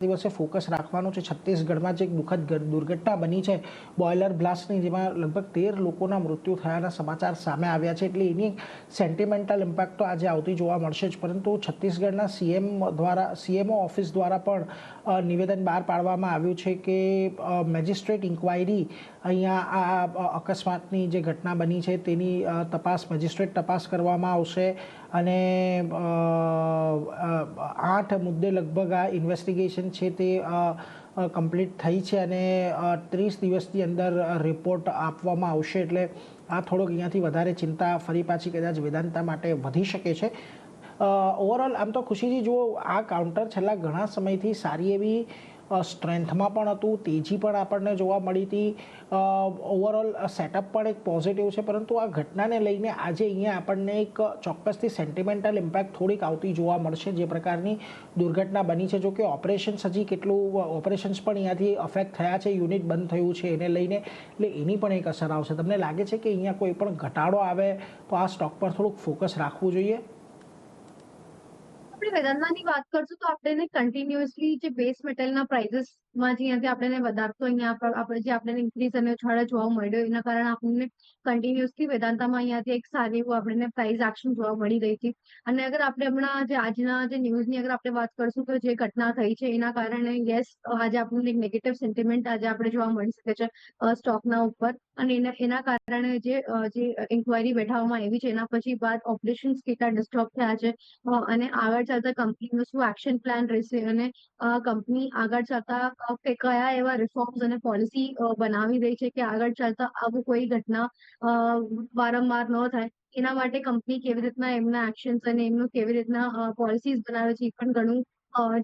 દિવસે ફોકસ રાખવાનું છે। છત્તીસગઢમાં જે એક દુઃખદ દુર્ઘટના બની છે બોઇલર બ્લાસ્ટની, જેમાં લગભગ 13 લોકોના મૃત્યુ થયાના સમાચાર સામે આવ્યા છે, એટલે એની સેન્ટિમેન્ટલ ઇમ્પેક્ટ તો આજે આવતી જોવા મળશે જ, પરંતુ છત્તીસગઢના સીએમઓ ઓફિસ દ્વારા પણ નિવેદન બહાર પાડવામાં આવ્યું છે કે મેજિસ્ટ્રેટ ઇન્ક્વાયરી અહીંયા આ અકસ્માતની જે ઘટના બની છે તેની તપાસ મેજિસ્ટ્રેટ તપાસ કરવામાં આવશે અને 8 મુદ્દે લગભગ આ ઇન્વેસ્ટિગેશન છે તે કમ્પ્લીટ થઈ છે અને 30 દિવસની અંદર રિપોર્ટ આપવામાં આવશે। એટલે આ થોડોક અહીંયાથી વધારે ચિંતા ફરી પાછી કદાચ વેદાંતા માટે વધી શકે છે। ઓવરઓલ આમ તો ખુશીજી જુઓ, આ કાઉન્ટર છેલ્લા ઘણા સમયથી સારી એવી સ્ટ્રેન્થમાં પણ હતું, તેજી પણ આપણને જોવા મળી હતી, ઓવરઓલ સેટઅપ પણ એક પોઝિટિવ છે, પરંતુ આ ઘટનાને લઈને આજે અહીંયા આપણને એક ચોક્કસથી સેન્ટિમેન્ટલ ઇમ્પેક્ટ થોડીક આવતી જોવા મળશે, જે પ્રકારની દુર્ઘટના બની છે। જો કે ઓપરેશન્સ પણ અહીંયાથી અફેક્ટ થયા છે, યુનિટ બંધ થયું છે એને લઈને, એટલે એની પણ એક અસર આવશે। તમને લાગે છે કે અહીંયા કોઈ પણ ઘટાડો આવે તો આ સ્ટોક પર થોડુંક ફોકસ રાખવું જોઈએ? આપણે વેદાંતાની વાત કરશું તો આપણે કન્ટિન્યુઅસલી જે બેઝ મેટલના પ્રાઇસીસમાં જ્યાંથી આપણે વધારતો અહીંયા આપણે જે આપણે ઇન્ક્રીઝ અને ઉછાળો જોવા મળ્યો, એના કારણે આપણને કન્ટિન્યુઅસલી વેદાંતામાં અહીંયાથી એક સારી એવું આપણને પ્રાઇસ એક્શન જોવા મળી રહી હતી। અને અગર આપણે હમણાં જે આજના જે ન્યૂઝની અગર આપણે વાત કરશું તો જે ઘટના થઈ છે એના કારણે યસ આજે આપણને એક નેગેટિવ સેન્ટિમેન્ટ આજે આપણે જોવા મળી શકે છે સ્ટોકના ઉપર, અને એના કારણે જે ઇન્ક્વાયરી બેઠાવવામાં આવી છે એના પછી બાદ ઓપરેશન્સ કેટલા ડિસ્ટર્બ થયા છે અને આગળ ચાલતા કંપનીનો શું એક્શન પ્લાન રહેશે અને કંપની આગળ ચાલતા કયા એવા રિફોર્મ્સ અને પોલિસી બનાવી રહી છે કે આગળ ચાલતા આવું કોઈ ઘટના વારંવાર ન થાય, એના માટે કંપની કેવી રીતના એમના એક્શન્સ અને એમનું કેવી રીતના પોલિસીઝ બનાવે છે એ પણ ઘણું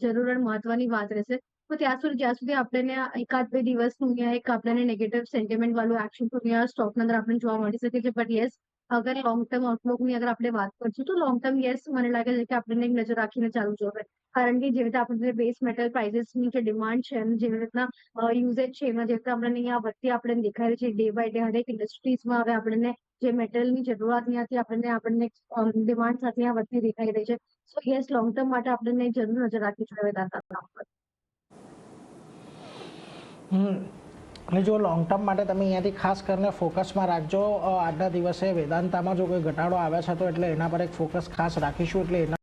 જરૂર અને મહત્વની વાત રહેશે। તો જ્યાં સુધી આપણને 1-2 દિવસનું એક આપણને નેગેટિવ સેન્ટિમેન્ટ વાળું એક્શન તો સ્ટોકના અંદર આપણે જોવા મળી શકે છે, બટ યસ અગર લોંગ ટર્મ આઉટલુકની અગર આપણે વાત કરશું તો લોંગ ટર્મ યસ મને લાગે છે કે આપણને એક નજર રાખીને ચાલવું જોઈએ, કારણ કે જેવી રીતે આપણે બેઝ મેટલ પ્રાઇસીસની જે ડિમાન્ડ છે અને જેવી રીતના યુઝેજ છે એમાં જેવી રીતે આપણને અહીંયા વધતી આપણને દેખાઈ રહી છે ડે બાય ડે, હરેક ઇન્ડસ્ટ્રીઝમાં હવે આપણને જે મેટલની જરૂરિયાત ત્યાંથી આપણને ડિમાન્ડ સાથે અહીંયા વધતી દેખાઈ રહી છે। સો યસ લોંગ ટર્મ માટે આપણને જરૂર નજર રાખવી જોઈએ વેદાંતા પર। અને જો લોંગ ટર્મ માટે તમે અહીંયાથી ખાસ કરીને ફોકસમાં રાખજો। આજના દિવસે વેદાંતામાં જો કોઈ ઘટાડો આવે છે તો એટલે એના પર એક ફોકસ ખાસ રાખીશું, એટલે એના